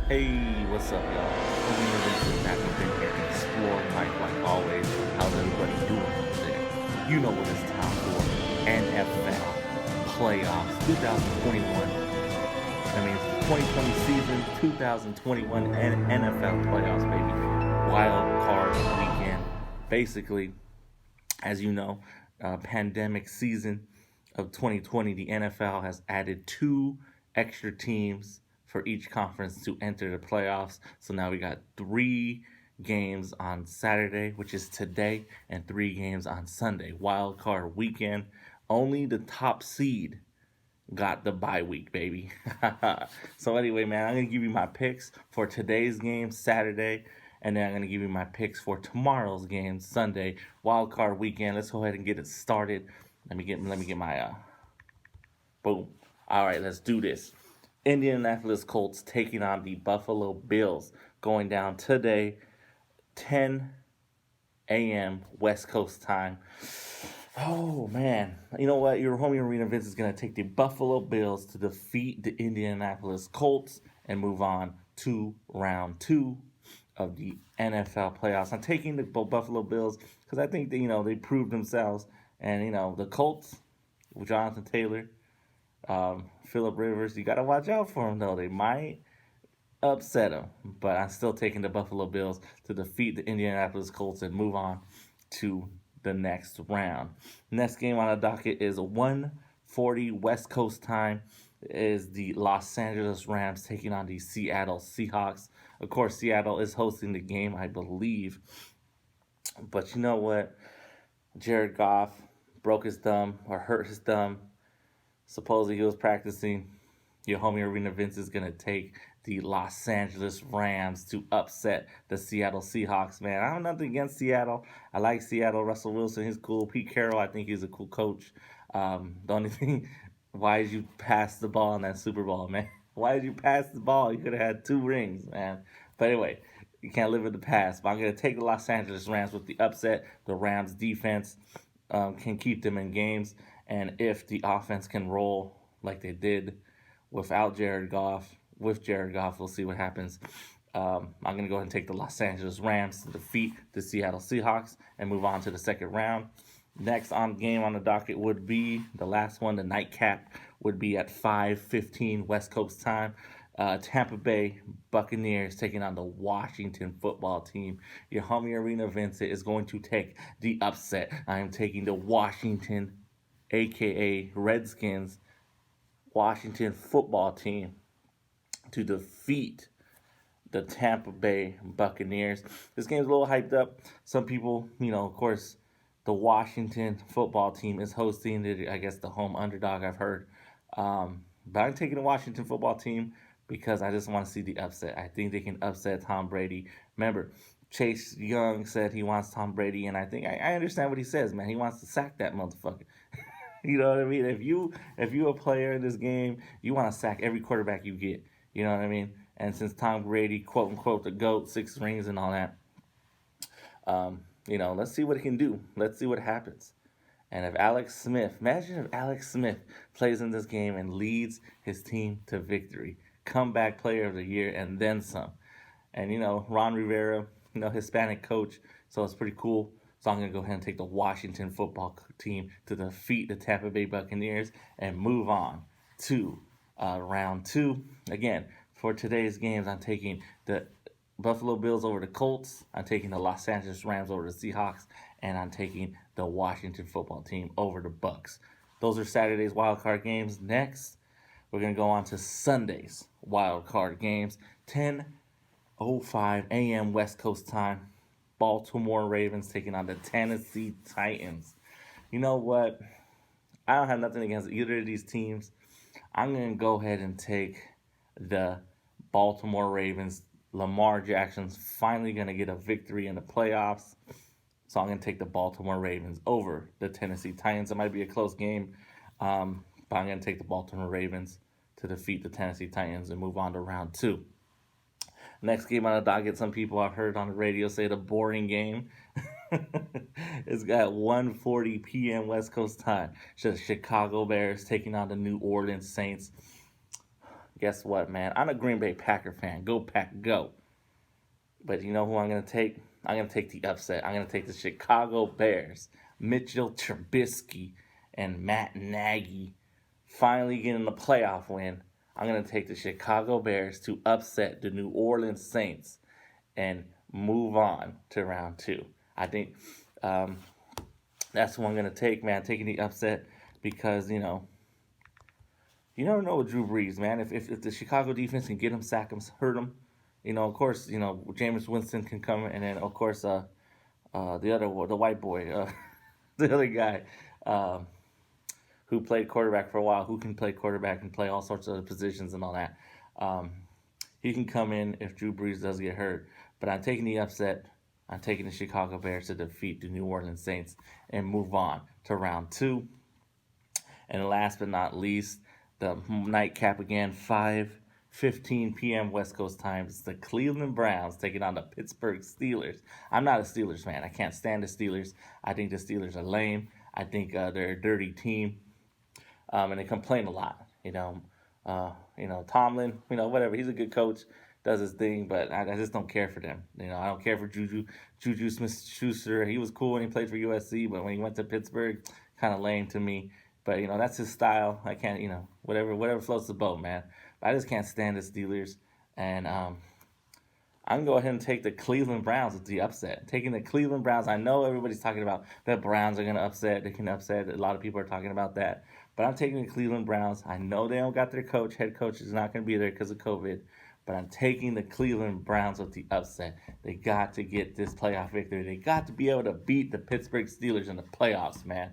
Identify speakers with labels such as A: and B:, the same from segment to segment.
A: Hey, what's up, y'all? Arenavincent back up in here and explore life like always. How's everybody doing out there? You know what it's time for. NFL playoffs 2021. I mean, it's the 2020 season, 2021 NFL playoffs, baby. Wild card weekend. Basically, as you know, pandemic season of 2020, the NFL has added two extra teams for each conference to enter the playoffs. So now we got three games on Saturday, which is today, and three games on Sunday. Wild card weekend. Only the top seed got the bye week, baby. So anyway, man, I'm gonna give you my picks for today's game, Saturday, and then I'm gonna give you my picks for tomorrow's game, Sunday. Wild card weekend. Let's go ahead and get it started. Let me get my boom. All right, let's do this. Indianapolis Colts taking on the Buffalo Bills, going down today, 10 a.m. West Coast time. Oh man, you know what? Your homie Arenavincent is gonna take the Buffalo Bills to defeat the Indianapolis Colts and move on to round two of the NFL playoffs. I'm taking the Buffalo Bills because I think they proved themselves, and the Colts with Jonathan Taylor, Philip Rivers. You gotta watch out for them though. They might upset them, but I'm still taking the Buffalo Bills to defeat the Indianapolis Colts and move on to the next round. Next game on the docket is 1:40 West Coast time. Is the Los Angeles Rams taking on the Seattle Seahawks. Of course, Seattle is hosting the game, I believe. But you know what? Jared Goff broke his thumb or hurt his thumb. Supposedly he was practicing. Your homie Arenavincent is going to take the Los Angeles Rams to upset the Seattle Seahawks, man. I have nothing against Seattle. I like Seattle. Russell Wilson, he's cool. Pete Carroll, I think he's a cool coach. The only thing, why did you pass the ball in that Super Bowl, man? Why did you pass the ball? You could have had 2 rings, man. But anyway, you can't live with the past. But I'm going to take the Los Angeles Rams with the upset. The Rams defense can keep them in games. And if the offense can roll like they did without Jared Goff, with Jared Goff, we'll see what happens. I'm going to go ahead and take the Los Angeles Rams to defeat the Seattle Seahawks and move on to the second round. Next game on the docket would be the last one, the nightcap, would be at 5:15 West Coast time. Tampa Bay Buccaneers taking on the Washington football team. Your homie Arenavincent is going to take the upset. I am taking the Washington, a.k.a. Redskins, Washington football team to defeat the Tampa Bay Buccaneers. This game's a little hyped up. Some people, of course, the Washington football team is hosting the, I guess, the home underdog, I've heard. But I'm taking the Washington football team because I just want to see the upset. I think they can upset Tom Brady. Remember, Chase Young said he wants Tom Brady, and I think I understand what he says, man. He wants to sack that motherfucker. You know what I mean? If you a player in this game, you want to sack every quarterback you get. You know what I mean? And since Tom Brady, quote unquote, the GOAT, 6 rings and all that, let's see what he can do. Let's see what happens. And if imagine if Alex Smith plays in this game and leads his team to victory, comeback player of the year, and then some. And Ron Rivera, Hispanic coach, so it's pretty cool. So I'm going to go ahead and take the Washington football team to defeat the Tampa Bay Buccaneers and move on to round 2. Again, for today's games, I'm taking the Buffalo Bills over the Colts. I'm taking the Los Angeles Rams over the Seahawks. And I'm taking the Washington football team over the Bucks. Those are Saturday's wildcard games. Next, we're going to go on to Sunday's wildcard games. 10:05 a.m. West Coast time. Baltimore Ravens taking on the Tennessee Titans. You know what? I don't have nothing against either of these teams. I'm going to go ahead and take the Baltimore Ravens. Lamar Jackson's finally going to get a victory in the playoffs. So I'm going to take the Baltimore Ravens over the Tennessee Titans. It might be a close game, but I'm going to take the Baltimore Ravens to defeat the Tennessee Titans and move on to round 2. Next game on the docket, some people I've heard on the radio say the boring game. It's got 1:40 p.m. West Coast time. The Chicago Bears taking on the New Orleans Saints. guess what, man? I'm a Green Bay Packer fan. Go Pack, go. But you know who I'm going to take? I'm going to take the upset. I'm going to take the Chicago Bears. Mitchell Trubisky and Matt Nagy finally getting the playoff win. I'm going to take the Chicago Bears to upset the New Orleans Saints and move on to round 2. I think that's what I'm going to take, man, taking the upset because, you never know with Drew Brees, man. If the Chicago defense can get him, sack him, hurt him, of course, Jameis Winston can come, and then, of course, the white boy, the other guy who played quarterback for a while, who can play quarterback and play all sorts of positions and all that. He can come in if Drew Brees does get hurt. But I'm taking the upset. I'm taking the Chicago Bears to defeat the New Orleans Saints and move on to round 2. And last but not least, the nightcap again, 5:15 p.m. West Coast time. It's the Cleveland Browns taking on the Pittsburgh Steelers. I'm not a Steelers fan. I can't stand the Steelers. I think the Steelers are lame. I think they're a dirty team, and they complain a lot. Tomlin, whatever. He's a good coach, does his thing, but I just don't care for them. I don't care for Juju Smith-Schuster. He was cool when he played for USC, but when he went to Pittsburgh, kind of lame to me. But, that's his style. I can't, whatever floats the boat, man. But I just can't stand the Steelers. And I'm going to go ahead and take the Cleveland Browns with the upset. Taking the Cleveland Browns. I know everybody's talking about the Browns are going to upset. They can upset. A lot of people are talking about that. But I'm taking the Cleveland Browns. I know they don't got their coach. Head coach is not going to be there because of COVID. But I'm taking the Cleveland Browns with the upset. They got to get this playoff victory. They got to be able to beat the Pittsburgh Steelers in the playoffs, man.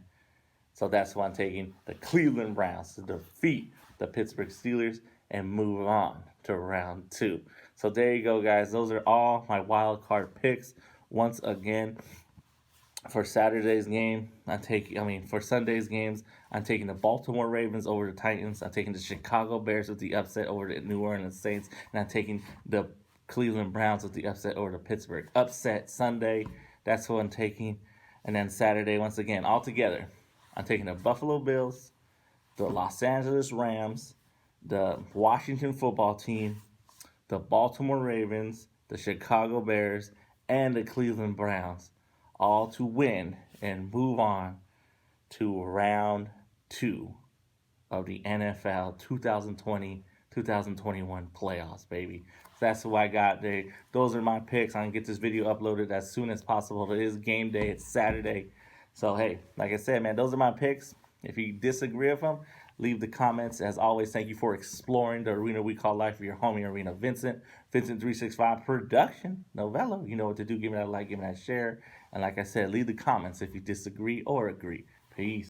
A: So that's why I'm taking the Cleveland Browns to defeat the Pittsburgh Steelers and move on to round 2. So there you go, guys. Those are all my wild card picks. Once again, for Saturday's game, for Sunday's games, I'm taking the Baltimore Ravens over the Titans. I'm taking the Chicago Bears with the upset over the New Orleans Saints. And I'm taking the Cleveland Browns with the upset over the Pittsburgh. Upset Sunday, that's what I'm taking. And then Saturday, once again, all together, I'm taking the Buffalo Bills, the Los Angeles Rams, the Washington football team, the Baltimore Ravens, the Chicago Bears, and the Cleveland Browns, all to win and move on to round 2 of the NFL 2020-2021 playoffs, baby. So that's what I got there. Those are my picks. I'm going to get this video uploaded as soon as possible. It is game day. It's Saturday. So, hey, like I said, man, those are my picks. If you disagree with them, leave the comments. As always, thank you for exploring the arena we call life with your homie, Arenavincent. Vincent365 production, Novello. You know what to do. Give me that like, give me that share. And like I said, leave the comments if you disagree or agree. Peace.